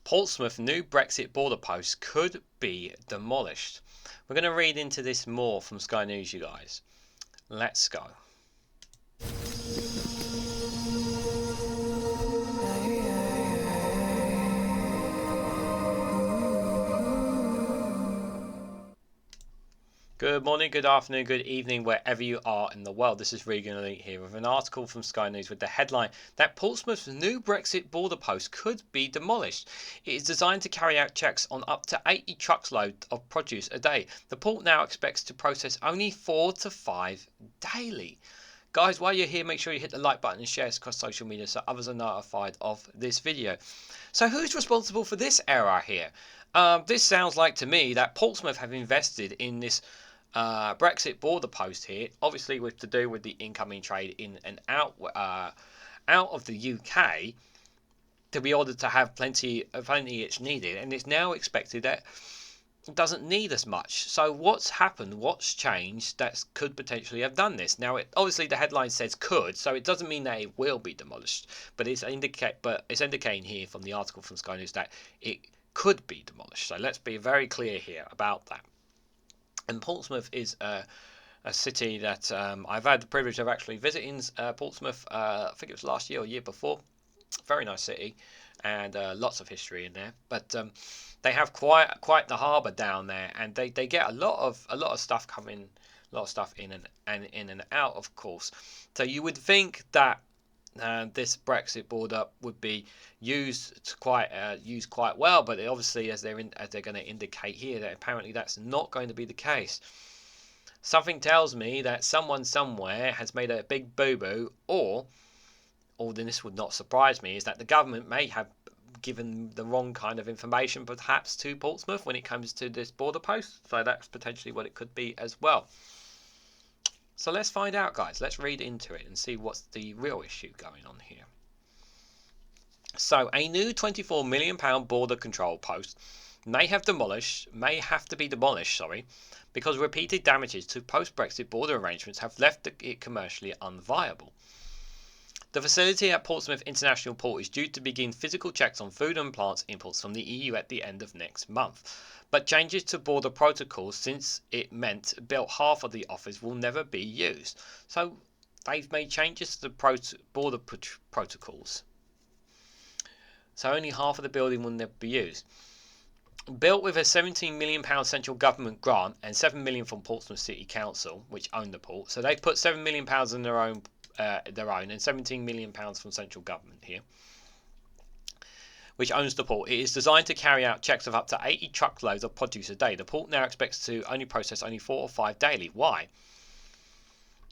Portsmouth new Brexit border post could be demolished. We're going to read into this more from Sky News, you guys. Let's go. Good morning, good afternoon, good evening, wherever you are in the world. This is Reganelite here with an article from Sky News with the headline that Portsmouth's new Brexit border post could be demolished. It is designed to carry out checks on up to 80 truckloads of produce a day. The port now expects to process only 4 to 5 daily. Guys, while you're here, make sure you hit the like button and share across social media so others are notified of this video. So who's responsible for this error here? This sounds like to me that Portsmouth have invested in this Brexit border post here, obviously with to do with the incoming trade in and out of the UK, to be ordered to have plenty it's needed, and it's now expected that it doesn't need as much. So what's happened? What's changed that could potentially have done this? Now, obviously the headline says could, so it doesn't mean that it will be demolished, but it's indicating here from the article from Sky News that it could be demolished. So let's be very clear here about that. And Portsmouth is a city that I've had the privilege of actually visiting. Portsmouth, I think it was last year or year before. Very nice city, and lots of history in there. But they have quite the harbour down there, and they get a lot of stuff coming, a lot of stuff in and out, of course. So you would think that this Brexit border would be used quite well, but obviously, as they're going to indicate here, that apparently that's not going to be the case. Something tells me that someone somewhere has made a big boo-boo, or then this would not surprise me, is that the government may have given the wrong kind of information perhaps to Portsmouth when it comes to this border post. So that's potentially what it could be as well. So let's find out, guys. Let's read into it and see what's the real issue going on here. So a new £24 million border control post may have to be demolished, because repeated damages to post-Brexit border arrangements have left it commercially unviable. The facility at Portsmouth International Port is due to begin physical checks on food and plants imports from the EU at the end of next month. But changes to border protocols, since it meant built half of the office, will never be used. So they've made changes to the border protocols. So only half of the building will never be used. Built with a £17 million central government grant and £7 million from Portsmouth City Council, which own the port. So they put £7 million in their own and £17 million from central government here, which owns the port. It is designed to carry out checks of up to 80 truckloads of produce a day. The port now expects to process only 4 or 5 daily. Why?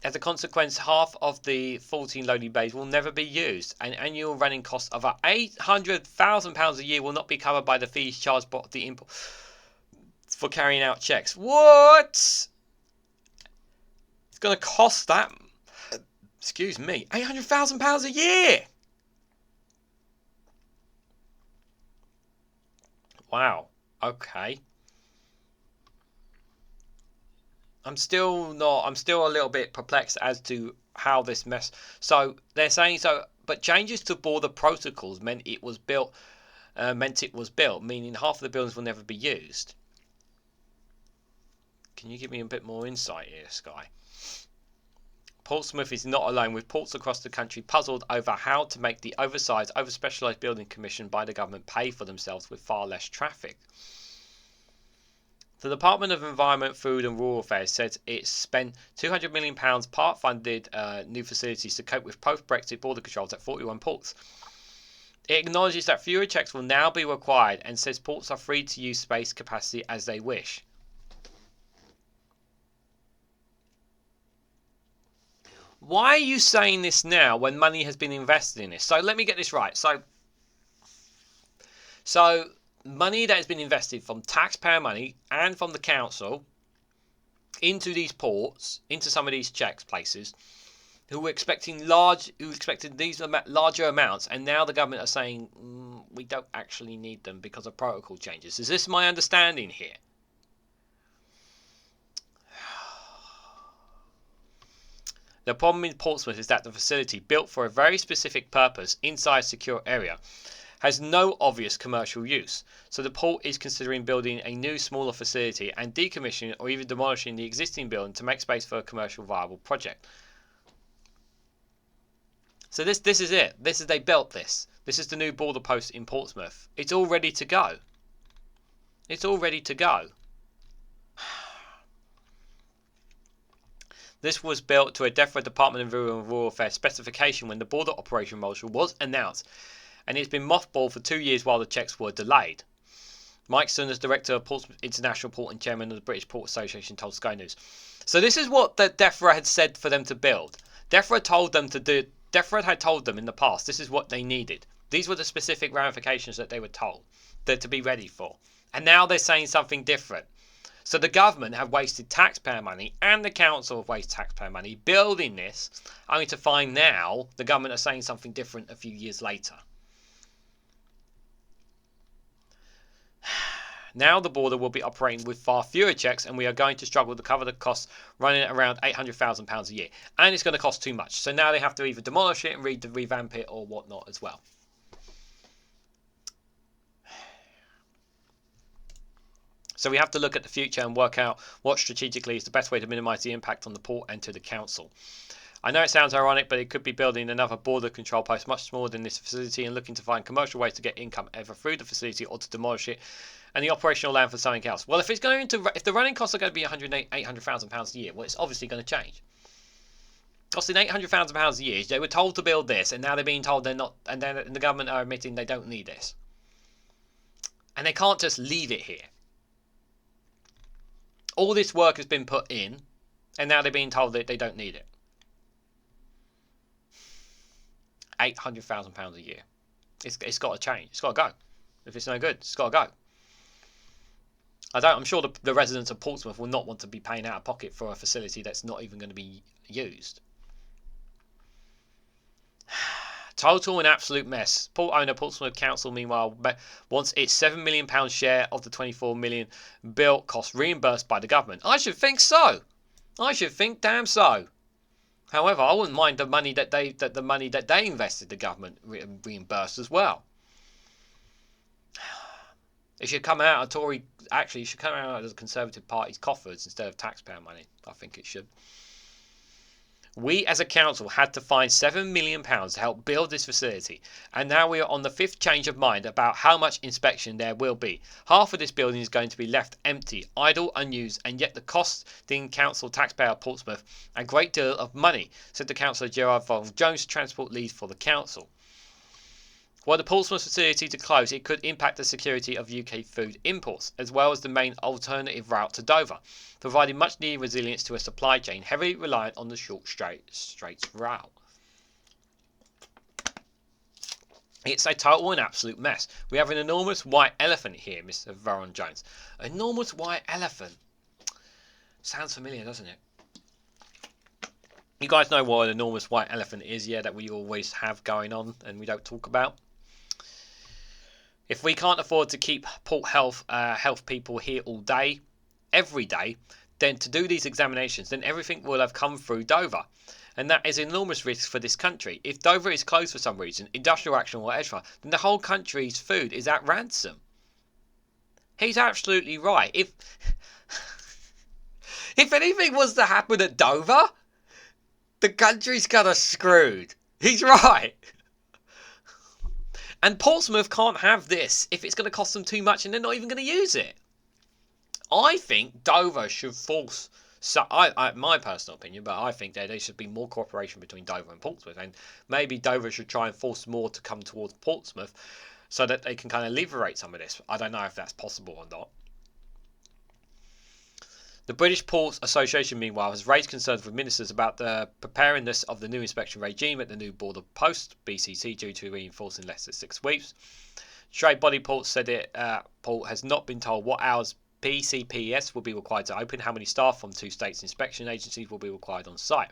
As a consequence, half of the 14 loading bays will never be used. An annual running cost of £800,000 a year will not be covered by the fees charged by the import for carrying out checks. What? It's going to cost that, excuse me, £800,000 a year. Wow. Okay. I'm still a little bit perplexed as to how this mess. So they're saying but changes to border protocols meant it was built, meaning half of the buildings will never be used. Can you give me a bit more insight here, Sky? Portsmouth is not alone, with ports across the country puzzled over how to make the oversized, over-specialised building commissioned by the government pay for themselves with far less traffic. The Department of Environment, Food and Rural Affairs said it spent £200 million part-funded new facilities to cope with post-Brexit border controls at 41 ports. It acknowledges that fewer checks will now be required and says ports are free to use space capacity as they wish. Why are you saying this now when money has been invested in this? So let me get this right. So money that has been invested from taxpayer money and from the council into these ports, into some of these checks places, who expected these larger amounts, and now the government are saying we don't actually need them because of protocol changes. Is this my understanding here? The problem in Portsmouth is that the facility, built for a very specific purpose inside a secure area, has no obvious commercial use, so the port is considering building a new smaller facility and decommissioning or even demolishing the existing building to make space for a commercial viable project. So this is it. They built this. This is the new border post in Portsmouth. It's all ready to go. It's all ready to go. This was built to a DEFRA Department of Rural Affairs specification when the border operation module was announced, and it's been mothballed for 2 years while the checks were delayed. Mike Sun, as director of Portsmouth International Port and chairman of the British Port Association, told Sky News. So this is what the DEFRA had said for them to build. DEFRA had told them in the past this is what they needed. These were the specific ramifications that they were told to be ready for. And now they're saying something different. So the government have wasted taxpayer money and the council have wasted taxpayer money building this, only to find now the government are saying something different a few years later. Now the border will be operating with far fewer checks and we are going to struggle to cover the costs, running at around £800,000 a year. And it's going to cost too much. So now they have to either demolish it and revamp it or whatnot as well. So we have to look at the future and work out what strategically is the best way to minimise the impact on the port and to the council. I know it sounds ironic, but it could be building another border control post much smaller than this facility and looking to find commercial ways to get income either through the facility or to demolish it and the operational land for something else. Well, if the running costs are going to be £800,000 a year, well, it's obviously going to change. Costing £800,000 a year, they were told to build this, and now they're being told they're not, and then the government are admitting they don't need this, and they can't just leave it here. All this work has been put in, and now they're being told that they don't need it. £800,000 a year. It's got to change. It's got to go. If it's no good, it's got to go. I'm sure the residents of Portsmouth will not want to be paying out of pocket for a facility that's not even going to be used. Total and absolute mess. Port owner Portsmouth Council, meanwhile, wants its £7 million share of the £24 million bill cost reimbursed by the government. I should think so. I should think damn so. However, I wouldn't mind the money that they invested, the government reimbursed as well. It should come out of it should come out of the Conservative Party's coffers instead of taxpayer money. I think it should. We as a council had to find £7 million to help build this facility, and now we are on the 5th change of mind about how much inspection there will be. Half of this building is going to be left empty, idle, unused, and yet the costing council taxpayer of Portsmouth a great deal of money, said the councillor Gerard Von Jones, transport lead for the council. Were the Portsmouth facility to close, it could impact the security of UK food imports, as well as the main alternative route to Dover, providing much needed resilience to a supply chain heavily reliant on the short straits route. It's a total and absolute mess. We have an enormous white elephant here, Mr. Von Jones. Enormous white elephant. Sounds familiar, doesn't it? You guys know what an enormous white elephant is, yeah, that we always have going on and we don't talk about. If we can't afford to keep port health people here all day, every day, then to do these examinations, then everything will have come through Dover. And that is an enormous risk for this country. If Dover is closed for some reason, industrial action or whatever, then the whole country's food is at ransom. He's absolutely right. If anything was to happen at Dover, the country's kind of screwed. He's right. And Portsmouth can't have this if it's going to cost them too much and they're not even going to use it. I think Dover should force, my personal opinion, but I think there should be more cooperation between Dover and Portsmouth, and maybe Dover should try and force more to come towards Portsmouth so that they can kind of liberate some of this. I don't know if that's possible or not. The British Ports Association, meanwhile, has raised concerns with ministers about the preparedness of the new inspection regime at the new border post, BCT, due to reinforcing less than 6 weeks. Trade body Ports said Port has not been told what hours PCPS will be required to open, how many staff from 2 states' inspection agencies will be required on site.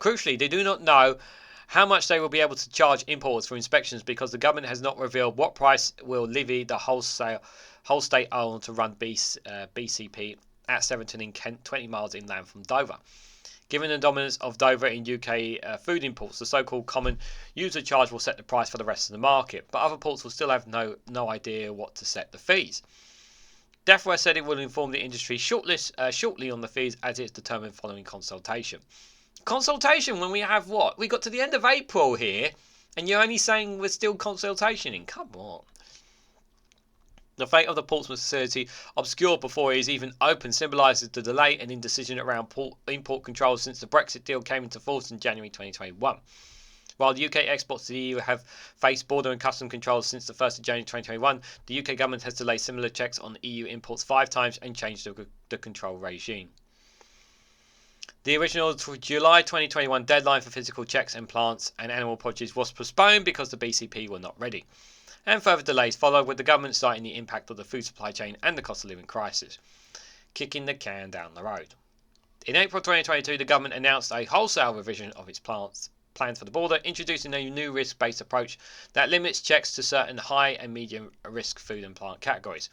Crucially, they do not know how much they will be able to charge importers for inspections because the government has not revealed what price will levy the whole state owned to run BCP at Seventon in Kent, 20 miles inland from Dover. Given the dominance of Dover in UK food imports, the so-called common user charge will set the price for the rest of the market, but other ports will still have no idea what to set the fees. DEFRA said it will inform the industry shortly on the fees as it's determined following consultation. Consultation when we have what? We got to the end of April here, and you're only saying we're still consultationing. Come on. The fate of the Portsmouth facility, obscured before it is even open, symbolises the delay and indecision around import controls since the Brexit deal came into force in January 2021. While the UK exports to the EU have faced border and custom controls since the 1st of January 2021, the UK government has delayed similar checks on EU imports 5 times and changed the control regime. The original July 2021 deadline for physical checks in plants and animal produce was postponed because the BCP were not ready. And further delays followed, with the government citing the impact of the food supply chain and the cost of living crisis, kicking the can down the road. In April 2022, the government announced a wholesale revision of its plans for the border, introducing a new risk-based approach that limits checks to certain high and medium risk food and plant categories.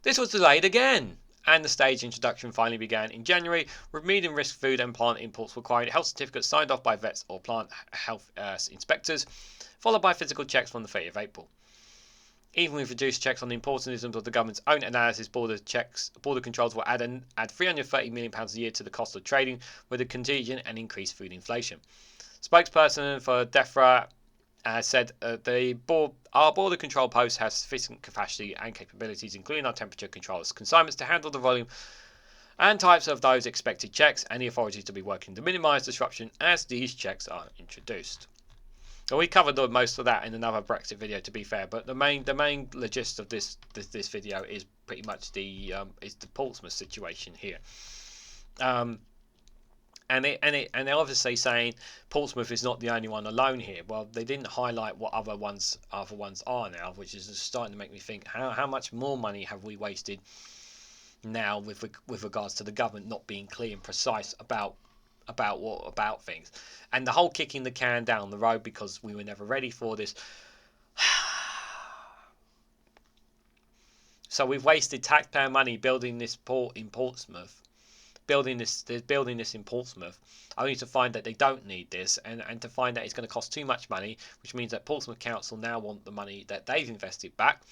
This was delayed again, and the stage introduction finally began in January, with medium risk food and plant imports requiring health certificates signed off by vets or plant health inspectors, followed by physical checks from the 30th of April. Even with reduced checks on the importancism of the government's own analysis, border controls will add £330 million a year to the cost of trading, with a contagion and increased food inflation. Spokesperson for DEFRA said our border control post has sufficient capacity and capabilities, including our temperature controls, consignments to handle the volume and types of those expected checks, and the authorities to be working to minimise disruption as these checks are introduced. Well, we covered most of that in another Brexit video, to be fair, but the main gist of this video is pretty much the Portsmouth situation here, and they're obviously saying Portsmouth is not the only one alone here. Well, they didn't highlight what other ones are now, which is starting to make me think how much more money have we wasted now with regards to the government not being clear and precise about things, and the whole kicking the can down the road because we were never ready for this. So we've wasted taxpayer money building this port in Portsmouth, building this in Portsmouth, only to find that they don't need this, and to find that it's going to cost too much money, which means that Portsmouth Council now want the money that they've invested back.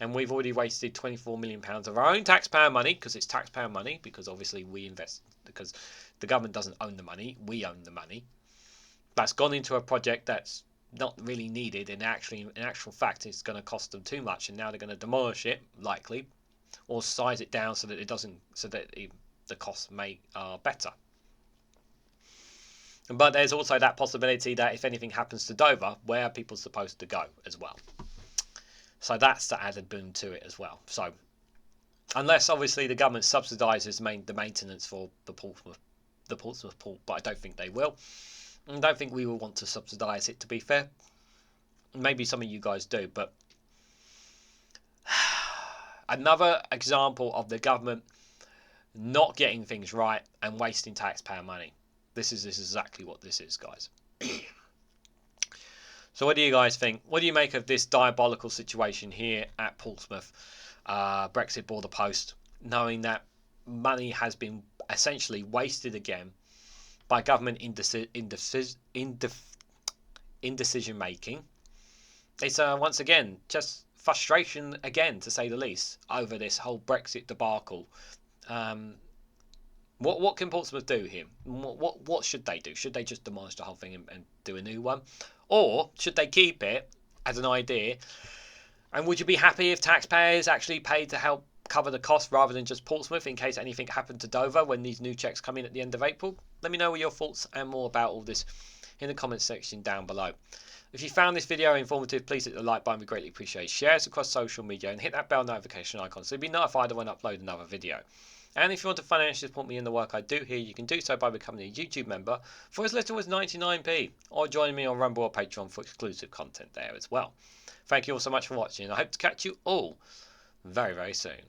And we've already wasted £24 million of our own taxpayer money, because it's taxpayer money, because obviously we invest, because the government doesn't own the money, we own the money. That's gone into a project that's not really needed, and in actual fact it's going to cost them too much, and now they're going to demolish it, likely, or size it down so that the costs are better. But there's also that possibility that if anything happens to Dover, where are people supposed to go as well? So that's the added boon to it as well. So unless obviously the government subsidises the maintenance for the Portsmouth port, but I don't think they will. I don't think we will want to subsidise it, to be fair. Maybe some of you guys do, but another example of the government not getting things right and wasting taxpayer money. This is exactly what this is, guys. So what do you guys think? What do you make of this diabolical situation here at Portsmouth Brexit border post, knowing that money has been essentially wasted again by government indecision making? It's once again just frustration again, to say the least, over this whole Brexit debacle. What can Portsmouth do here? What should they do? Should they just demolish the whole thing and do a new one? Or should they keep it as an idea? And would you be happy if taxpayers actually paid to help cover the cost rather than just Portsmouth in case anything happened to Dover when these new checks come in at the end of April? Let me know what your thoughts and more about all this in the comments section down below. If you found this video informative, please hit the like button, we greatly appreciate. Share us across social media and hit that bell notification icon so you'll be notified when I upload another video. And if you want to financially support me in the work I do here, you can do so by becoming a YouTube member for as little as 99p, or joining me on Rumble or Patreon for exclusive content there as well. Thank you all so much for watching, and I hope to catch you all very, very soon.